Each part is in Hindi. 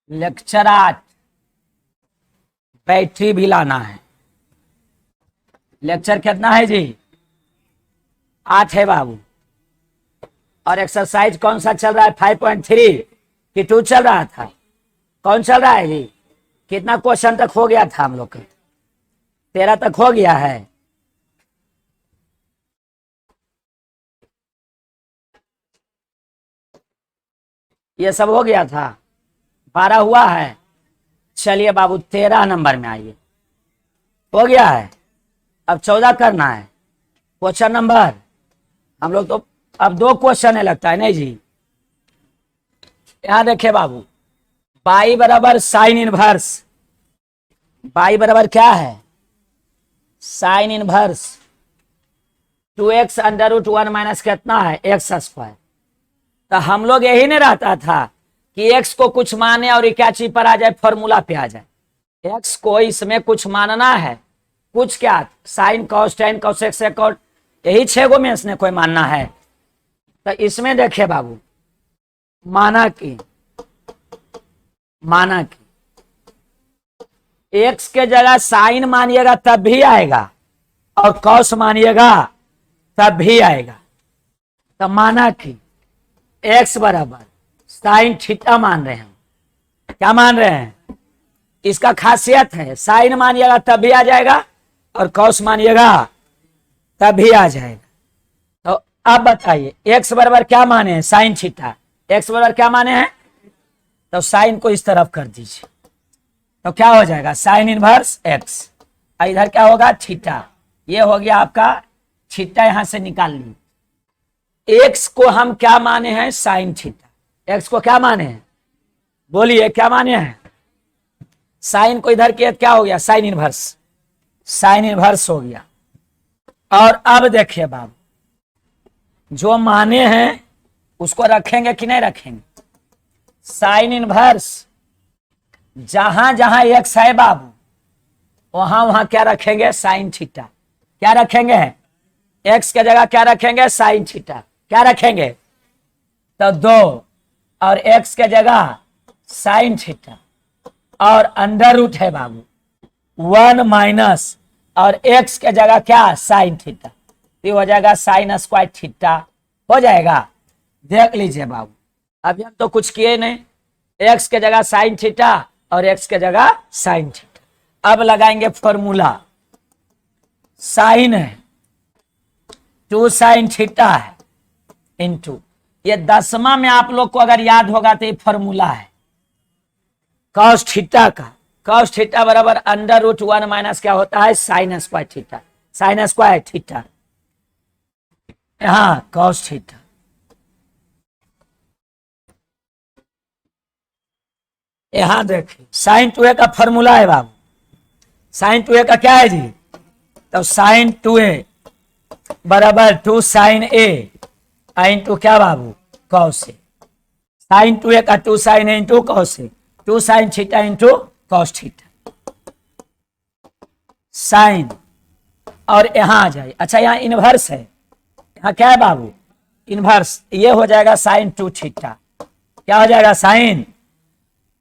लेक्चर 8 बैटरी भी लाना है। लेक्चर कितना है जी? 8 है बाबू। और एक्सरसाइज कौन सा चल रहा है? 5.3 कि 2 चल रहा था? कौन चल रहा है जी? कितना क्वेश्चन तक हो गया था हम लोग का? 13 तक हो गया है। ये सब हो गया था। 12 हुआ है। चलिए बाबू 13 नंबर में आइए। हो गया है। अब 14 करना है। क्वेश्चन नंबर हम लोग तो अब 2 क्वेश्चन है लगता है नहीं जी? यहां देखिए बाबू, बाई बराबर साइन इनवर्स। बाई बराबर क्या है? Sine inverse 2x under root 1 minus कितना है? X square. तो हम लोग यही नहीं रहता था कि x को कुछ माने और क्या चीज पर आ जाए, फॉर्मूला पे आ जाए। x को इसमें कुछ मानना है, कुछ क्या, साइन कॉस टेन कॉसेक सेकॉट, यही 6 गो में इसने कोई मानना है। तो इसमें देखिए बाबू, माना कि x के जगह साइन मानिएगा तब भी आएगा और कॉस मानिएगा तब भी आएगा। तो माना कि x बराबर साइन थीटा मान रहे हैं। क्या मान रहे हैं? इसका खासियत है साइन मानिएगा तब भी आ जाएगा और कॉस मानिएगा तब भी आ जाएगा। तो अब बताइए x बराबर क्या माने हैं? Sine theta. x बराबर क्या माने हैं? तो साइन को इस तरफ कर दीजिए तो क्या हो जाएगा? Sine inverse x। इधर क्या होगा? थीटा। ये हो गया आपका थीटा, यहां से निकाल ली। x को हम क्या माने हैं? Sine theta. x को क्या माने हैं? बोलिए क्या माने हैं? साइन को इधर किया क्या हो गया? Sine inverse. साइन इनवर्स हो गया। और अब देखिए बाबू, जो माने हैं उसको रखेंगे कि नहीं रखेंगे? साइन इनवर्स जहां जहां x है बाबू, वहां वहां क्या रखेंगे? Sine theta. क्या रखेंगे? x के जगह क्या रखेंगे? Sine theta. क्या रखेंगे? तो 2 और x के जगह साइन थीटा और अंडर रूट है बाबू 1 माइनस और x के जगह क्या? Sine theta. तो हो जाएगा साइन स्क्वायर थीटा। हो जाएगा। देख लीजिए बाबू, अभी हम तो कुछ किए नहीं। x के जगह साइन थीटा और x के जगह साइन थीटा। अब लगाएंगे फॉर्मूला। साइन है 2 साइन थीटा है इंटू, ये 10वां में आप लोग को अगर याद होगा तो ये फॉर्मूला है कॉस थीटा का। कॉस थीटा बराबर अंडर रूट 1 माइनस क्या होता है? Sine square theta. Sine square theta, यहां कॉस थीटा। यहां देखिए साइन 2a का फॉर्मूला है बाबू। साइन 2a का क्या है जी? तो साइन 2a बराबर 2 साइन a इंटू क्या बाबू? Cos A. साइन 2a का 2 sine A into cos A, 2 sine theta into cos theta. Sine और यहां आ जाए। अच्छा यहां इनवर्स है, यहां क्या है बाबू? इनवर्स। ये हो जाएगा साइन 2 थीटा। क्या हो जाएगा? साइन।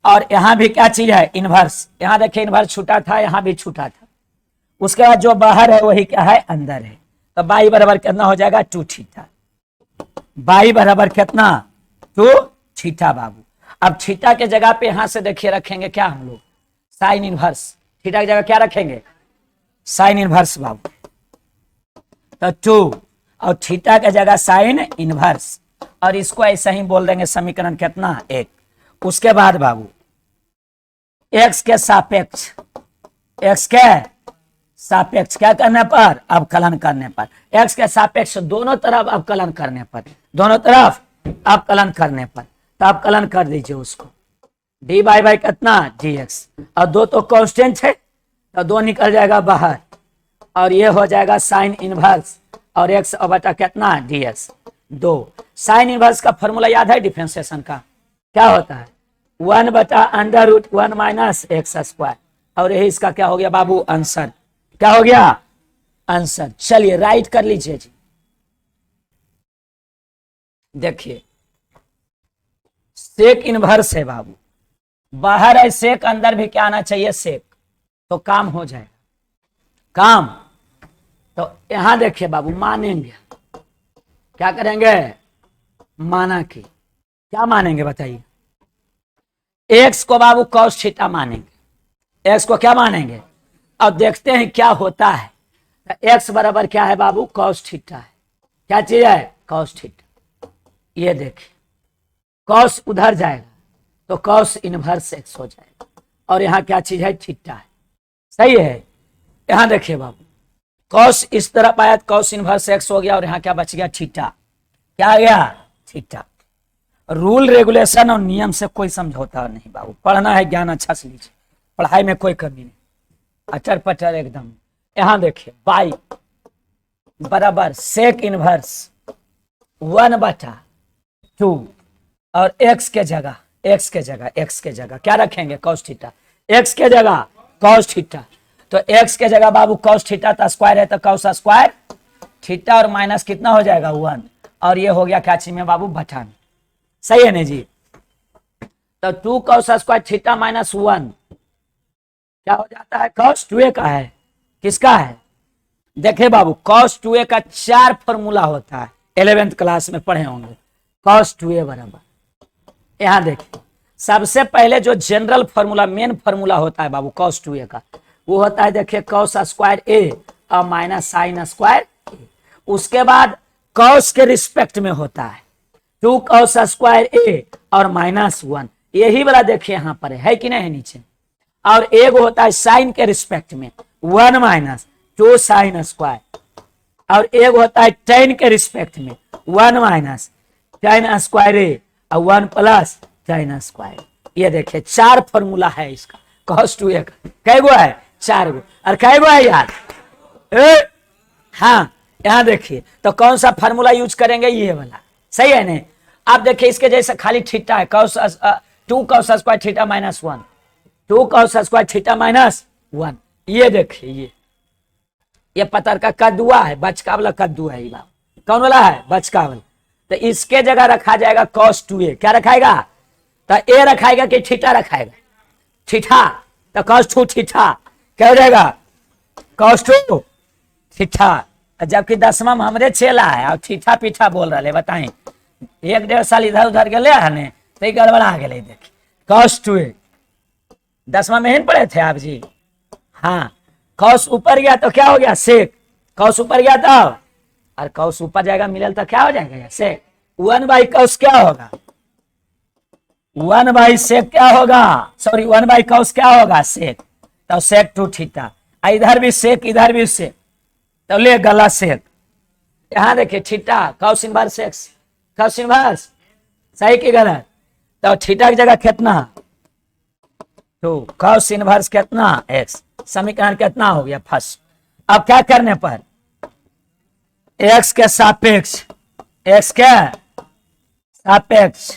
और यहां भी क्या चीज है? इनवर्स। यहां देखिए इनवर्स छूटा था, यहां भी छूटा था। उसके बाद जो बाहर है वही क्या है? अंदर है। तो बाई बराबर कितना हो जाएगा? 2 थीटा। बाई बराबर कितना? 2 थीटा बाबू। अब थीटा के जगह पे यहां से देखिए रखेंगे क्या हम लोग? Sine inverse. थीटा की जगह क्या रखेंगे? साइन इनवर्स बाबू। तो 2 और थीटा के जगह साइन इनवर्स, और इसको ऐसे ही बोल देंगे समीकरण कितना? 1। उसके बाद बाबू x के सापेक्ष, x के सापेक्ष क्या करने पर? अवकलन करने पर। x के सापेक्ष दोनों तरफ अवकलन करने पर, दोनों तरफ अवकलन करने पर। तो अवकलन कर दीजिए उसको। dy बाई कितना? dx। और 2 तो कांस्टेंट है तो 2 निकल जाएगा बाहर और ये हो जाएगा साइन इनवर्स और x बटा कितना? dx। 2 साइन इनवर्स का फॉर्मूला याद है डिफरेंशिएशन का? क्या होता है? 1 बटा under root 1 minus x square. और यही इसका क्या हो गया बाबू? आंसर। क्या हो गया? आंसर। चलिए राइट कर लीजिए जी। देखिए सेक इनवर्स है बाबू, बाहर है सेक, अंदर भी क्या आना चाहिए, सेक, तो काम हो जाएगा काम। तो यहां देखिए बाबू, मानेंगे, क्या करेंगे, माना कि क्या मानेंगे बताइए, एक्स को बाबू कॉस थीटा मानेंगे, एक्स को क्या मानेंगे, अब देखते हैं क्या होता है। एक्स बराबर क्या है बाबू, कॉस थीटा है, क्या चीज है, कॉस थीटा। ये देखिए कॉस उधर जाएगा तो कॉस इनवर्स एक्स हो जाएगा, और यहाँ क्या चीज है, थीटा है, सही है। यहां देखिए बाबू, कॉस इस तरफ आया तो कॉस इनवर्स एक्स हो गया, और यहाँ क्या बच गया, थीटा, क्या आ गया, थीटा। रूल रेगुलेशन और नियम से कोई समझौता नहीं बाबू, पढ़ना है ज्ञान अच्छा से लीजिए, पढ़ाई में कोई कमी नहीं, अचर पचर एकदम। यहां देखिए बाई बराबर सेक इनवर्स 1/2, और एक्स के जगह, एक्स के जगह, एक्स के जगह क्या रखेंगे, कॉस थीटा, एक्स के जगह कॉस थीटा, तो एक्स के जगह बाबू कॉस थीटा तो स्क्वायर है, तो कॉस स्क्वायर थीटा, और माइनस कितना हो जाएगा 1, और ये हो गया क्या चीज में बाबू, बटा में, सही है ना जी। तो 2 कॉस स्क्वायर थीटा माइनस 1 क्या हो जाता है, कॉस 2a का है, किसका है, देखे बाबू कॉस 2a का 4 फॉर्मूला होता है, 11th क्लास में पढ़े होंगे, कॉस 2a बराबर, यहां देखिए सबसे पहले जो जनरल फॉर्मूला, मेन फॉर्मूला होता है बाबू कॉस 2a का, वो होता है देखिए कॉस स्क्वायर ए और माइनस साइन स्क्वायर ए, उसके बाद कॉस के रिस्पेक्ट में होता है 2 कॉस स्क्वायर ए और माइनस 1, यही वाला देखिए यहां पर है कि नहीं है नीचे, और एक होता है साइन के रिस्पेक्ट में 1 माइनस 2 साइन स्क्वायर, और एक होता है टेन के रिस्पेक्ट में 1 माइनस टेन स्क्वायर ए और 1 प्लस टेन स्क्वायर। ये देखिए 4 फॉर्मूला है इसका, कॉस 2a का कै गो है, 4 गो, और कै गो है यार, हाँ यहां देखिए तो कौन सा फॉर्मूला यूज करेंगे, ये वाला, सही है ना। आप देखिए इसके जैसे खाली थीटा है, cos 2 cos square theta minus 1, 2 cos square theta minus 1, ये देखिए ये पत्थर का कद्दुआ है, बचका वाला कद्दू है, ये कौन वाला है, बचका वाला, तो इसके जगह रखा जाएगा कॉस 2a, क्या रखाएगा, तो ए रखाएगा कि थीटा रखाएगा, थीटा, तो कॉस 2 थीटा क्या हो जाएगा, कॉस 2 थीटा, जबकि 10वां में हमरे चेला है और थीटा पीठा बोल रहे, बताएं 1-1.5 साल इधर उधर गए हने तो गड़बड़ा गए, देखिए कॉस 2a 10वां में ही पढ़े थे आप जी, हाँ कॉस ऊपर गया तो क्या हो गया, सेक, कॉस ऊपर गया तो, और कॉस ऊपर जाएगा मिलल तो क्या हो जाएगा, सेक, 1/cos क्या होगा, 1/sec क्या होगा, सॉरी 1/cos क्या होगा, सेक, तो सेक 2 थीटा, इधर भी सेक इधर भी सेक, तो ले गला सेक, यहां देखिए theta cos inverse x, cos inverse सही की गलत, तो थीटा की जगह कितना, तो कॉस इनवर्स कितना एक्स, समीकरण कितना हो गया फर्स्ट। अब क्या करने पर, एक्स के सापेक्ष, एक्स के सापेक्ष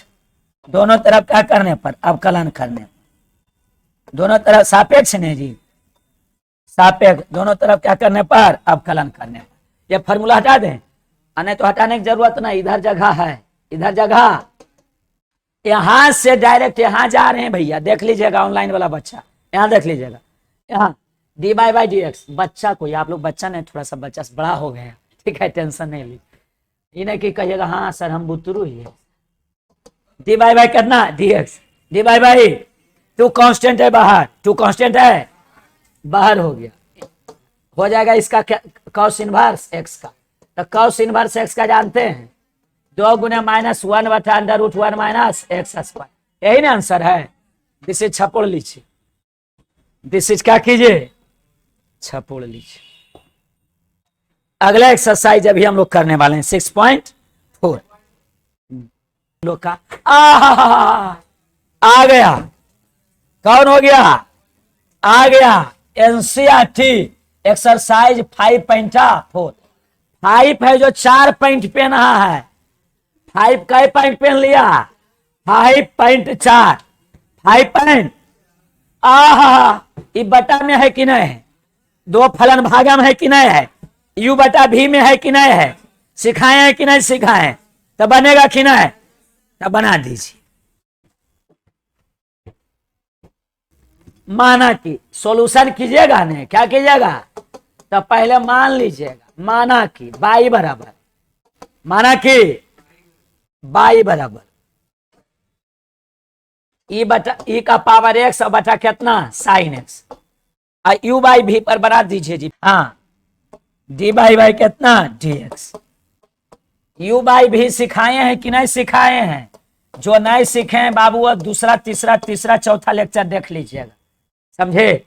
दोनों तरफ क्या करने पर, अवकलन करने पर, दोनों तरफ सापेक्ष नहीं जी, सापेक्ष दोनों तरफ क्या करने पर, अवकलन करने पर। ये फॉर्मूला हटा दें, नहीं तो हटाने की जरूरत नहीं, इधर जगह है, इधर जगह, यहां से डायरेक्ट यहां जा रहे हैं भैया, देख लीजिएगा ऑनलाइन वाला बच्चा, यहां देख लीजिएगा, यहाँ dy/dx, बच्चा कोई आप लोग बच्चा नहीं, थोड़ा सा बच्चा बड़ा हो गया, ठीक है टेंशन नहीं ली, इन्हें की कहिएगा हाँ सर हम बुतरू ही है, dy करना dx, dy 2 कांस्टेंट है बाहर, 2 कांस्टेंट है बाहर, हो गया, हो जाएगा इसका क्या, कॉस इनवर्स एक्स का, तो कॉस इनवर्स एक्स का जानते हैं 2 गुना -1/√1 माइनस एक्स स्क्वायर, यही ना आंसर है, दिस इज छपोड़ लीजिए, दिस इज क्या कीजिए, छपोड़ लीजिए। अगला एक्सरसाइज अभी हम लोग करने वाले हैं 6.4 लोग का, आ गया, कौन हो गया, आ गया एनसीईआरटी एक्सरसाइज 5.4, 5 है जो 4 पॉइंट पे रहा है, 5 कई पॉइंट पेन लिया, 5.4, 5 पॉइंट, ये बटा में है कि नहीं है, 2 फलन भागा में है कि नहीं है, u/v में है कि नहीं है, सिखाए हैं कि नहीं सिखाए, तो बनेगा कि नहीं, तो बना दीजिए। माना कि सॉल्यूशन कीजिएगा ना, क्या कीजिएगा, तो पहले मान लीजिएगा माना कि बाई बराबर, माना कि बाई बराबर ई बटा ई का पावर एक्स और बटा कितना साइन एक्स, और यू बाई भी पर बना दीजिए जी। हाँ, डी बाई कितना डी एक्स। यू बाई भी सिखाए हैं कि नहीं सिखाए हैं? जो नहीं सीखे हैं बाबू वो दूसरा तीसरा चौथा लेक्चर देख लीजिएगा, समझे।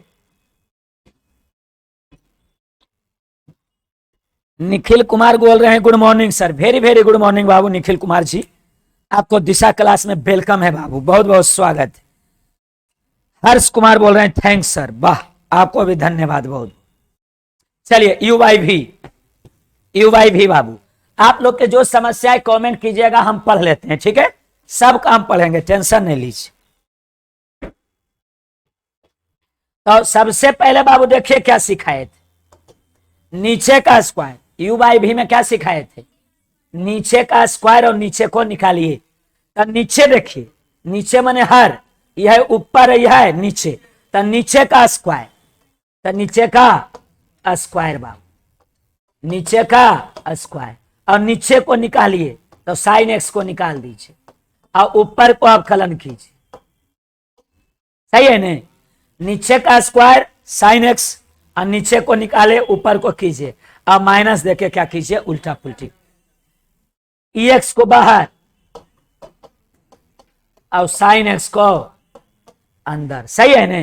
निखिल कुमार बोल रहे हैं good morning sir, very very good morning Babu Nikhil Kumar ji, आपको दिशा क्लास में वेलकम है बाबू, बहुत बहुत स्वागत है। हर्ष कुमार बोल रहे हैं थैंक्स सर, वाह आपको भी धन्यवाद बहुत। चलिए यू बाई भी बाबू, आप लोग के जो समस्याएं कमेंट कीजिएगा हम पढ़ लेते हैं, ठीक है, सब काम पढ़ेंगे, टेंशन नहीं लीजिए। तो सबसे पहले बाबू देखिए क्या सिखाए थे, नीचे का स्क्वायर, यू बाई भी में क्या सिखाए थे, नीचे का स्क्वायर और नीचे को निकालिए। तो नीचे देखिए, नीचे माने हर, यह ऊपर यह है नीचे, तो नीचे का स्क्वायर, तो नीचे का स्क्वायर बाबू, नीचे का स्क्वायर, और नीचे को निकालिए तो साइन एक्स को निकाल दीजिए और ऊपर को अवकलन कीजिए, सही है ना। नीचे का स्क्वायर साइन एक्स और नीचे को निकाले ऊपर को कीजिए और माइनस देके क्या कीजिए उल्टा पुल्टी, ई एक्स को बाहर और साइन एक्स को अंदर, सही है ना।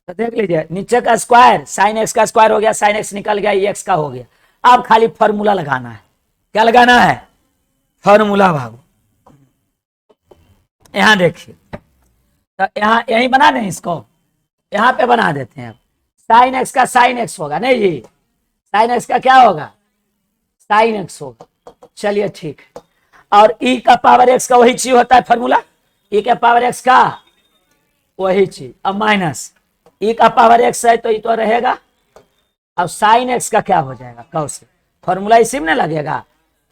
तो देख लीजिए नीचे का स्क्वायर साइन एक्स का स्क्वायर हो गया, साइन एक्स निकल गया, ई एक्स का हो गया। अब खाली फॉर्मूला लगाना है, क्या लगाना है, फॉर्मूला बाबू। यहां देखिए, तो यहां यही बना दें इसको, यहां पे बना देते हैं। अब साइन एक्स का साइन एक्स होगा नहीं जी, साइन एक्स का क्या होगा, साइन एक्स होगा, चलिए ठीक है। और ई का पावर एक्स का वही चीज होता है फॉर्मूला, ई का पावर एक्स का वही चीज, अब माइनस ई का पावर एक्स है तो ये तो रहेगा, अब साइन एक्स का क्या हो जाएगा कौस, फॉर्मूला इसी में लगेगा,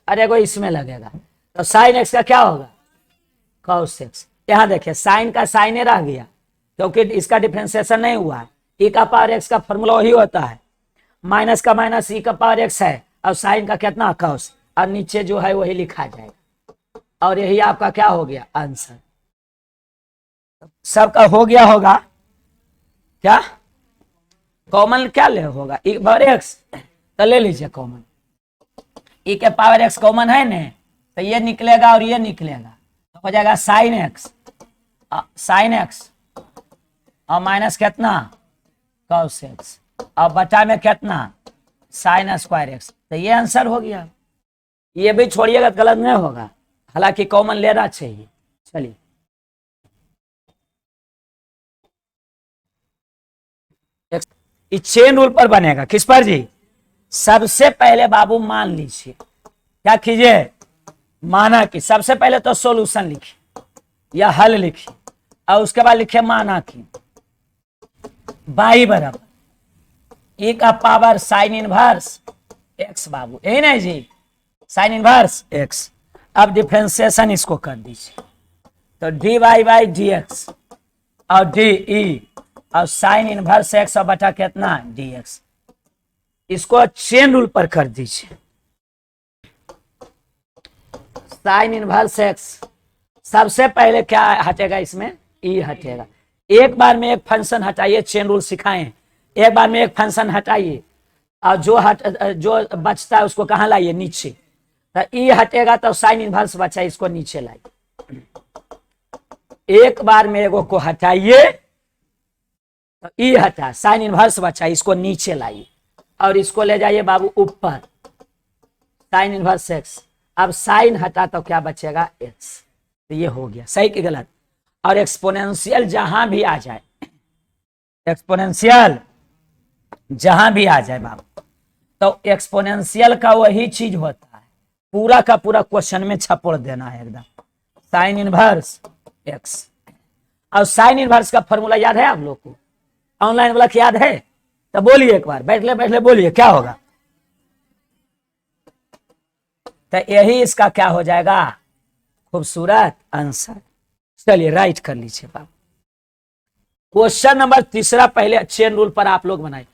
अरे वो इसमें लगेगा, तो साइन एक्स का क्या होगा कॉस एक्स। यहां देखिए साइन का साइन रह गया क्योंकि इसका डिफरेंशिएशन नहीं हुआ है, ई का पावर एक्स का फॉर्मूला वही होता है, माइनस का माइनस ई का पावर एक्स है और साइन का कितना कॉस, और नीचे जो है वही लिखा जाएगा, और यही आपका क्या हो गया आंसर, सबका हो गया होगा। क्या कॉमन क्या ले होगा, ई पावर एक्स, तो ले लीजिए कॉमन, ई के पावर एक्स कॉमन है ना, तो ये निकलेगा और ये निकलेगा, तो हो जाएगा साइन एक्स और माइनस कितना कॉस एक्स और बचा में कितना साइन स्क्वायर एक्स, तो ये आंसर हो गया। ये भी छोड़िएगा गलत नहीं होगा, हालांकि कॉमन लेना चाहिए। चलिए चेन रूल पर बनेगा, किस पर जी, सबसे पहले बाबू मान लीजिए, क्या कीजिए, माना कि सबसे पहले तो सॉल्यूशन लिखिए या हल लिखिए और उसके बाद लिखिए माना कि बाई बराबर ई का पावर साइन इनवर्स एक्स बाबू, यही नहीं जी, साइन इनवर्स एक्स। अब डिफरेंशिएशन इसको कर दीजिए, तो d Y by D x और डी ई और साइन इनवर्स एक्स और बटा कितना डी एक्स, इसको चेन रूल पर कर दीजिए। साइन इनवर्स एक्स सबसे पहले क्या हटेगा इसमें, ई हटेगा, एक बार में एक फंक्शन हटाइए, चेन रूल सिखाएं, एक बार में एक फंक्शन हटाइए और जो बचता है उसको कहां लाइए नीचे, तो ई हटेगा तो साइन इनवर्स बचा, इसको नीचे लाइए, एक बार में एगो को हटाइए तो ई हटा, साइन इनवर्स बचा, इसको नीचे लाइए और इसको ले जाइए बाबू ऊपर, साइन इनवर्स एक्स, अब साइन हटा तो क्या बचेगा एक्स, तो ये हो गया, सही कि गलत। और एक्सपोनेंशियल जहां भी आ जाए, एक्सपोनेंशियल जहां भी आ जाए बाबू, तो एक्सपोनेंशियल का वही चीज होता है, पूरा का पूरा क्वेश्चन में छपोड़ देना है एकदम, साइन इनवर्स एक्स। और साइन इनवर्स का फॉर्मूला याद है आप लोग को, ऑनलाइन वाला याद है, तो बोलिए एक बार, बैठले बैठले बोलिए क्या होगा, तो यही इसका क्या हो जाएगा खूबसूरत आंसर। चलिए राइट कर लीजिए बाबू। क्वेश्चन नंबर तीसरा, पहले चेन रूल पर आप लोग बनाए।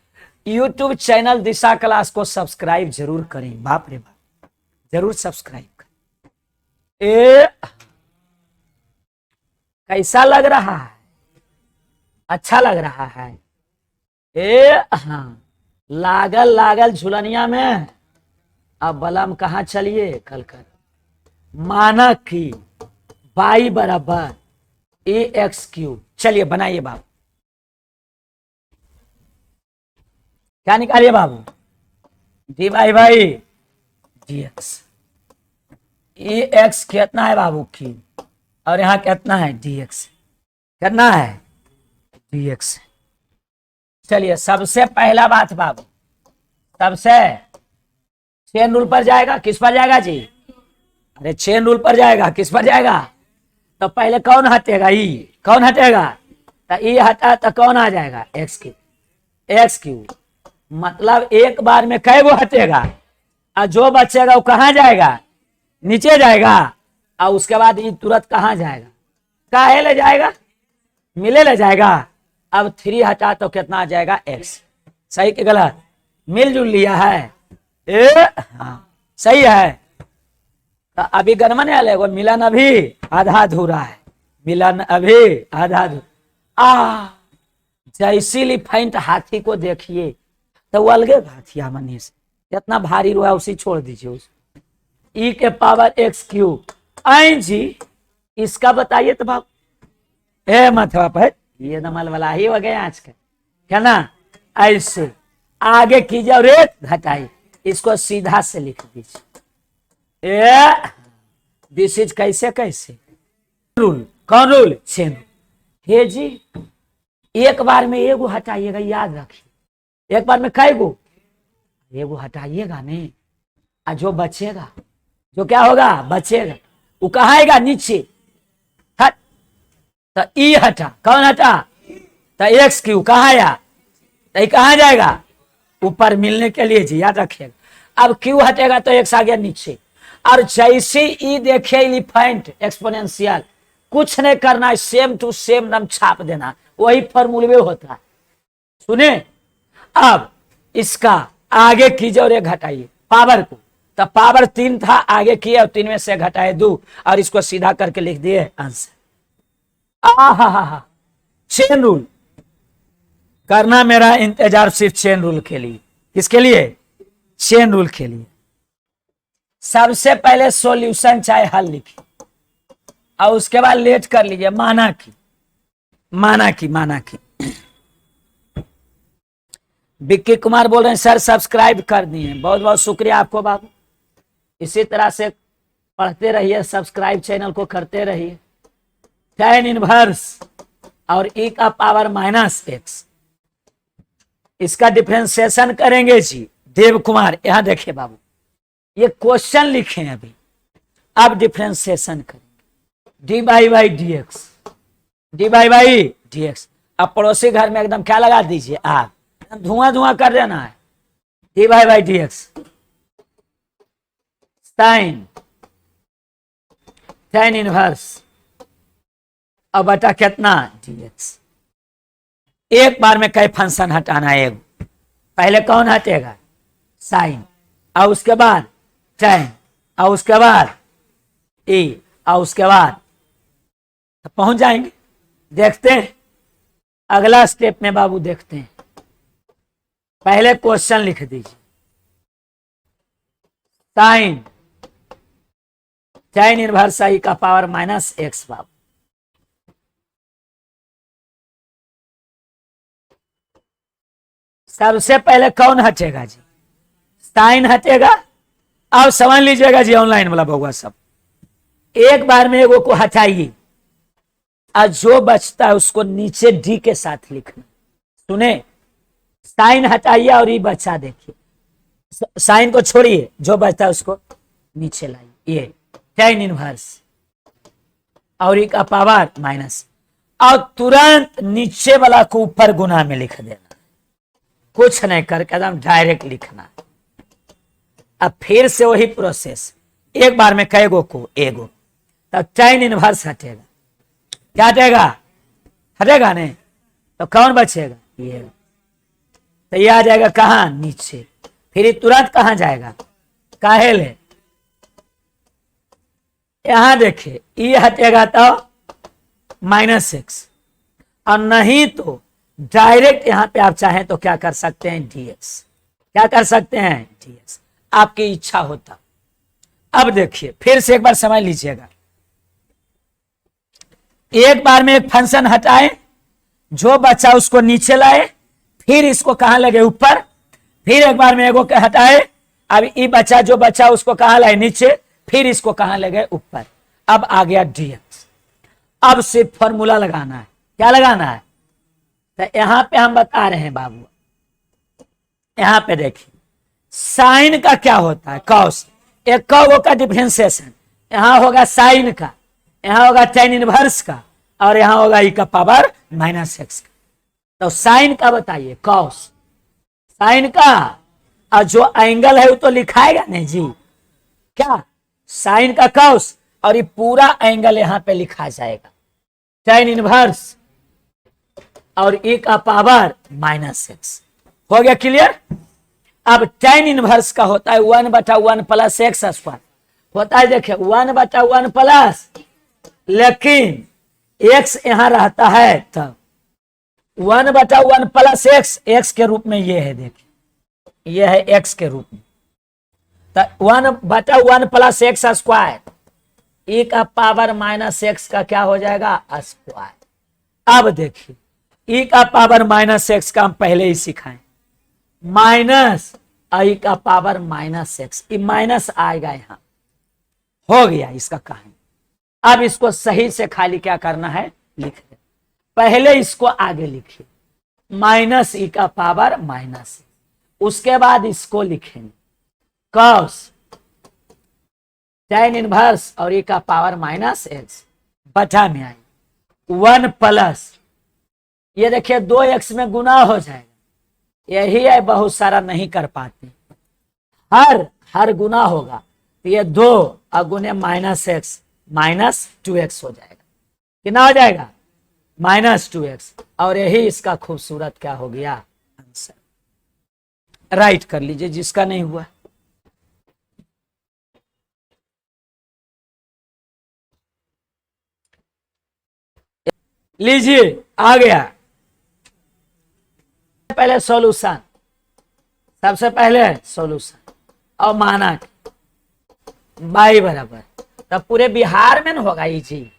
यूट्यूब चैनल दिशा क्लास को सब्सक्राइब जरूर करें, बाप रे बाप, जरूर सब्सक्राइब करें। कैसा लग रहा है? अच्छा लग रहा है। हाँ, लागल लागल झुलनिया में। अब बलम कहां चलिए कल कर। माना कि y बराबर ax3। चलिए बनाइए बाबू, क्या निकालिए बाबू? dy by dx। ax कितना है बाबू? की, और यहां कितना है? dx। कितना है? dx। चलिए सबसे पहला बात बाबू, सबसे चेन रूल पर जाएगा। किस पर जाएगा जी? अरे चेन रूल पर जाएगा। किस पर जाएगा? तो पहले कौन हटेगा? ई। कौन हटेगा? तो ई हटा तो कौन आ जाएगा? X Q. एक्स क्यू मतलब एक बार में कै वो हटेगा, और जो बचेगा वो कहां जाएगा? नीचे जाएगा। और उसके बाद ये तुरंत कहां जाएगा? काहे ले जाएगा? मिले ले जाएगा। अब 3 हटा तो कितना आ जाएगा? एक्स। सही कि गलत? मिलजुल लिया है। हाँ सही है। तो अभी गणमन आलेगा, मिलन अभी आधा अधूरा है। मिलन अभी आधा अधूरा। जैसी लिफेंट हाथी को देखिए तो वो अलगे हाथिया मनी से, कितना भारी रोया उसी छोड़ दीजिए उसको। ई के पावर एक्स क्यूब। आई जी इसका बताइए तो बाप। मथवा पर ये नमल वाला ही हो गया आज का, क्या ना? ऐसे आगे कीजिए और घटाइए, इसको सीधा से लिख दीजिए। दिस इज कैसे कैसे रूल। कौन रूल? चेन। हे जी एक बार में एगो हटाइएगा, याद रखिए। एक बार में कै गो? एगो हटाइएगा नहीं, और जो बचेगा, जो क्या होगा? बचेगा, वो कहाँ आएगा? नीचे। हट तो ई हटा। कौन हटा? तो एक्स क्यू कहाँ आया? तो कहाँ जाएगा? ऊपर मिलने के लिए जी, याद रखिएगा। अब क्यू हटेगा तो एक्स आ गया नीचे। और जैसे ई देखिए एलिफेंट एक्सपोनेंशियल, कुछ नहीं करना है, सेम टू सेम नम छाप देना, वही फॉर्मूले होता है। सुने, अब इसका आगे कीजिए और एक घटाइए पावर को। तो पावर 3 था, आगे किए और 3 में से घटाए 2, और इसको सीधा करके लिख दिए आंसर। हा चेन रूल करना मेरा इंतजार सिर्फ चेन रूल के लिए। किसके लिए? चेन रूल के लिए। सबसे पहले सॉल्यूशन चाहे हल लिखिए, और उसके बाद लेट कर लीजिए। माना कि, माना कि, माना कि विक्की कुमार बोल रहे हैं सर सब्सक्राइब कर दिए, बहुत बहुत शुक्रिया आपको बाबू। इसी तरह से पढ़ते रहिए, सब्सक्राइब चैनल को करते रहिए। tan इनवर्स और e का पावर माइनस एक्स, इसका डिफरेंशिएशन करेंगे जी। देव कुमार यहां देखिए बाबू, ये क्वेश्चन लिखे हैं अभी, अब डिफरेंशिएशन करेंगे। D by D x, D by D x. अब पड़ोसी घर में एकदम क्या लगा दीजिए आग, धुआं धुआं कर देना है। D by D x sine tan इनवर्स अब बटा कितना? D x. एक बार में कई फंक्शन हटाना है। पहले कौन हटेगा? साइन, और उसके बाद tan, और उसके बाद ए, और उसके बाद तो पहुंच जाएंगे। देखते हैं अगला स्टेप में बाबू, देखते हैं। पहले क्वेश्चन लिख दीजिए। साइन tan इनवर्स ई का पावर माइनस एक्स बाबू। सबसे पहले कौन हटेगा जी? साइन हटेगा। अब समझ लीजिएगा जी ऑनलाइन वाला बउआ सब, एक बार में एगो को हटाइए, और जो बचता है उसको नीचे डी के साथ लिखना। सुने, साइन हटाइए और ये बचा देखिए, साइन को छोड़िए, जो बचता है उसको नीचे लाइए। ये tan इनवर्स और ई का पावर माइनस, और तुरंत नीचे वाला को ऊपर गुना में लिख देना, कुछ नहीं करके एकदम डायरेक्ट लिखना। अब फिर से वही प्रोसेस, एक बार में कैगो को एगो, तब tan इनवर्स हटेगा। क्या हटेगा? हटेगा नहीं, तो कौन बचेगा, ये। तो ये आ जाएगा कहां, नीचे। फिर ये तुरंत कहां जाएगा, काहे ले, यहां देखिए ये हटेगा तो -x, और नहीं तो डायरेक्ट यहां पे आप चाहें तो क्या कर सकते हैं, dx। क्या कर सकते हैं, dx, आपकी इच्छा होता। अब देखिए फिर से एक बार समझ लीजिएगा, एक बार में एक फंक्शन हटाए, जो बचा उसको नीचे लाए, फिर इसको कहां लगे, ऊपर। फिर एक बार में एगो के हटाए, अब ये बचा, जो बचा उसको कहां लाए, नीचे। फिर इसको कहां लगे, ऊपर। अब आ गया dx। अब सिर्फ फॉर्मूला लगाना है। क्या लगाना है, तो यहां पे हम बता रहे हैं बाबू, यहां पे देखिए साइन का क्या होता है, कॉस। एक कौ का डिफरेंशिएशन, यहां होगा साइन का, यहां होगा tan इनवर्स का, और यहां होगा e का पावर -x का। तो साइन का बताइए, कॉस साइन का, और जो एंगल है वो तो लिखाएगा नहीं जी, क्या, साइन का कॉस, और ये पूरा एंगल यहां पे लिखा जाएगा tan इनवर्स और e का पावर -x। हो गया क्लियर। अब tan इनवर्स का होता है 1/1 प्लस x स्क्वायर होता है, देखिए 1/1 प्लस, लेकिन x यहां रहता है तब 1/1 प्लस x के रूप में ये है, देखिए ये है x के रूप में, तो 1/1 प्लस x स्क्वायर, e का पावर -x का क्या हो जाएगा, स्क्वायर। अब देखिए e का पावर -x का हम पहले ही सिखाएं, माइनस i का पावर -x, ये माइनस आएगा यहां, हो गया इसका कहानी। अब इसको सही से खाली क्या करना है, लिख दे, पहले इसको आगे लिखिए, -e का पावर -, उसके बाद इसको लिखेंगे cos tan इनवर्स और e का पावर -x बटा में आए 1 प्लस, ये देखिए 2x में गुना हो जाएगा, यही है बहुत सारा नहीं कर पाते, हर गुना होगा, तो ये 2 और गुने -x -2x हो जाएगा, कितना हो जाएगा, -2x, और यही इसका खूबसूरत क्या हो गया, आंसर। राइट कर लीजिए जिसका नहीं हुआ। लीजिए आ गया, पहले सॉल्यूशन, सबसे पहले सॉल्यूशन, और माना y बराबर, तब पूरे बिहार में ना होगा ये जी,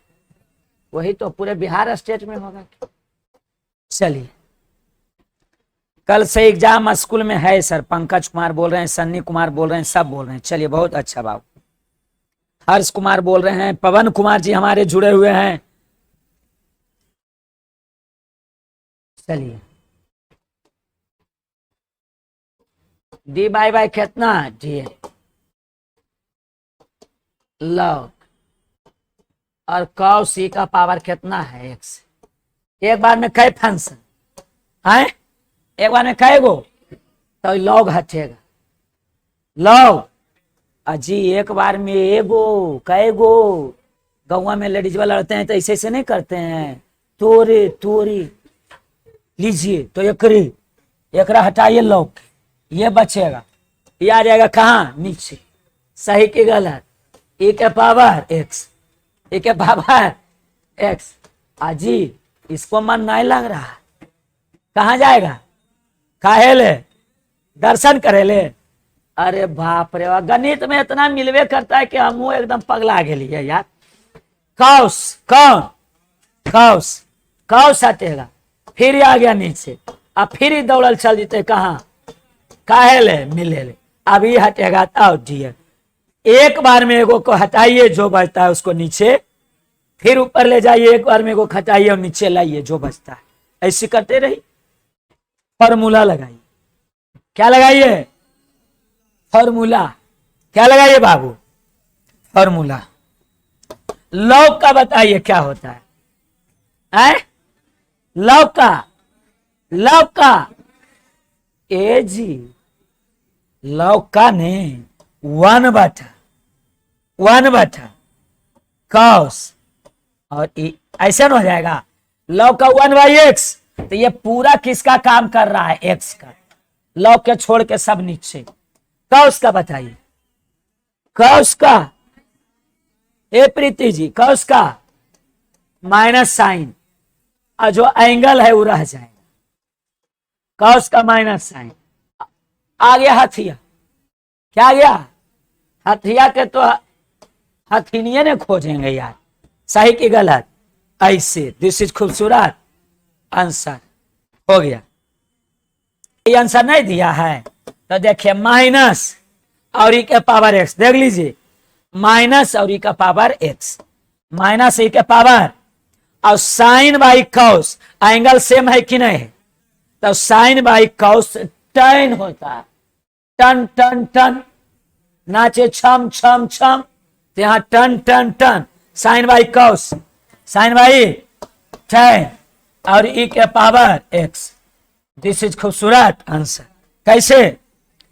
वही तो पूरे बिहार स्टेट में होगा। चलिए कल से एग्जाम स्कूल में है सर, पंकज कुमार बोल रहे हैं, सन्नी कुमार बोल रहे हैं, सब बोल रहे हैं। चलिए बहुत अच्छा बाबू, हर्ष कुमार बोल रहे हैं, पवन कुमार जी हमारे जुड़े हुए हैं। चलिए डी बाई कितना, डी लॉग, और cos c का पावर कितना है, x। एक बार में कई फंक्शन है, एक बार में कई गो, तो लॉग हटेगा, लॉग अजी एक बार में एगो कई गो, गौवा में लेडीज वाला लड़ते हैं तो ऐसे ऐसे नहीं करते हैं, तोरे तोरी। लीजिए तो एकरा हटाइए, लॉग ये बचेगा, ये आ जाएगा कहाँ, नीचे। सही की गलत, e के पावर x, e के पावर x। अजी इसको मन नहीं लग रहा, कहाँ जाएगा, काहे ले, दर्शन करे ले। अरे बाप रे, गणित में इतना मिलवे करता है कि हम एकदम पगला गेलिए यार। कौस कौन, कौस हटेगा, फिर आ गया नीचे, अब फिर ही दौड़ल चल जीते कहाँ, काहे ले, मिले ले। अब ये हटेगा तो डी, एक बार में एगो को हटाइए, जो बचता है उसको नीचे, फिर ऊपर ले जाइए, एक बार में एगो हटाइए और नीचे लाइए, जो बचता है ऐसे करते रही। फॉर्मूला लगाइए, क्या लगाइए, फॉर्मूला, क्या लगाइए बाबू, फॉर्मूला। लॉग का बताइए क्या होता है, लॉग का ए जी, लॉग का नहीं, 1/1 cos, और ऐसा हो जाएगा, लॉग का 1/x तो ये पूरा किसका काम कर रहा है? एक्स का। लॉग के छोड़ के सब नीचे। कॉस का बताइए, कॉस का, ए प्रीति जी, कॉस का माइनस साइन, और जो एंगल है वो रह जाएगा। कॉस का माइनस साइन। आ गया हथिया। क्या आ गया? हथिया के तो हथिनिये ने खोजेंगे यार, सही की गलत। ऐसे दिस इज खूबसूरत आंसर हो गया। ये आंसर नहीं दिया है तो देखिए, माइनस और ई के पावर एक्स, देख लीजिए, माइनस और ई का पावर एक्स, माइनस ई के पावर, और sine by cos, angle same है कि नहीं है? तो साइन बाई कॉस टन होता है, टन टन टन, नाचे छम छम छम, तो यहां tan tan tan, sine by cos, sine by tan और ई के पावर एक्स। दिस इज खूबसूरत आंसर। कैसे?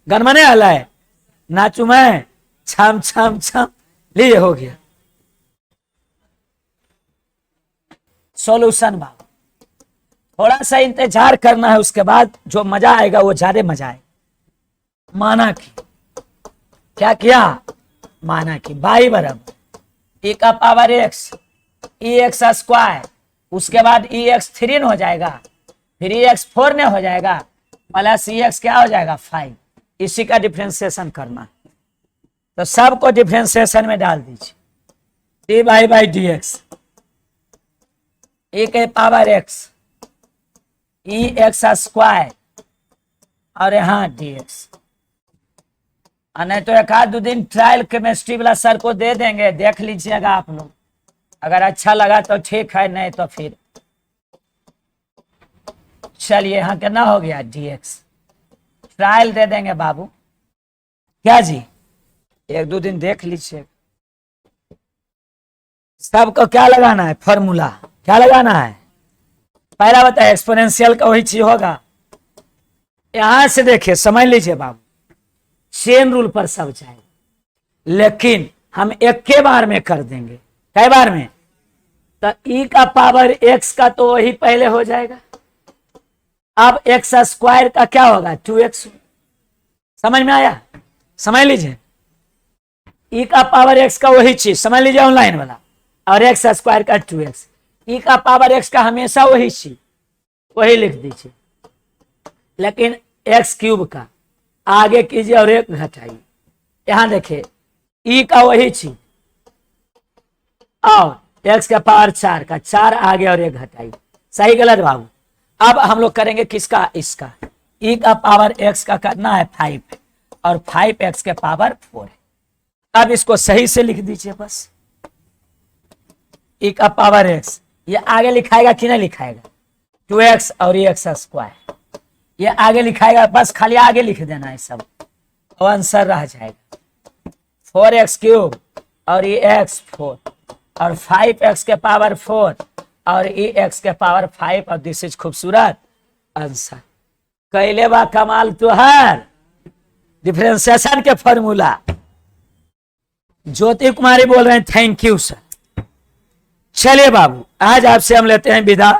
गनमने वाला है, नाचू मैं छम छम छम, लिए हो गया सॉल्यूशन। बाबू थोड़ा सा इंतजार करना है, उसके बाद जो मजा आएगा वो ज्यादा मजा आएगा। माना कि क्या किया? माना कि बाई बराबर ई का power X, E X square, उसके बाद ई एक्स 3 हो जाएगा, फिर ई एक्स 4 ने हो जाएगा, प्लस ई एक्स क्या हो जाएगा? 5। इसी का डिफ्रेंसिएशन करना, तो सबको डिफ्रेंसिएशन में डाल दीजिए। D Y by D X, A के power X, E X square, और यहां डी एक्स। नहीं तो एक आध 2 दिन ट्रायल केमिस्ट्री वाला सर को दे देंगे, देख लीजिएगा आप लोग, अगर अच्छा लगा तो ठीक है, नहीं तो फिर चलिए। यहां कितना हो गया? D x. ट्रायल दे देंगे बाबू, क्या जी? 1-2 दिन देख लीजिए। सबको क्या लगाना है? फॉर्मूला क्या लगाना है? पहला बताए, एक्सपोनेंशियल का वही चीज होगा। यहां से देखिए, समझ लीजिए बाबू, चेन रूल पर सब जाएगा, लेकिन हम एक के बार में कर देंगे। कई बार में? तो ई का पावर एक्स का तो वही पहले हो जाएगा। अब एक्स स्क्वायर का क्या होगा? 2x। समझ में आया? समझ लीजिए, ई का पावर एक्स का वही चीज, समझ लीजिए ऑनलाइन वाला, और एक्स स्क्वायर का 2x। ई का पावर एक्स का हमेशा वही चीज, वही लिख दीजिए, लेकिन एक्स क्यूब का आगे कीजिए और 1 घटाइए। यहां देखिए, ई का वही चीज, और एक्स का पावर 4 का 4 आगे और 1 घटाइए। सही गलत बाबू? अब हम लोग करेंगे किसका? इसका। ई का पावर एक्स का करना है 5, और 5x के पावर 4 है। अब इसको सही से लिख दीजिए बस। ई का पावर एक्स, ये आगे लिखाएगा कि नहीं लिखाएगा? 2x और एक्स स्क्वायर, ये आगे लिखाएगा, बस खाली आगे लिख देना है सब, तो आंसर रह जाएगा 4x क्यूब और ये x 4 और 5x के पावर 4 और ये x के पावर 5, और दिस इज खूबसूरत आंसर। कैले बा कमाल तुहार डिफरेंशिएशन के फॉर्मूला। ज्योति कुमारी बोल रहे हैं, थैंक यू सर। चलिए बाबू, आज आपसे हम लेते हैं विदा।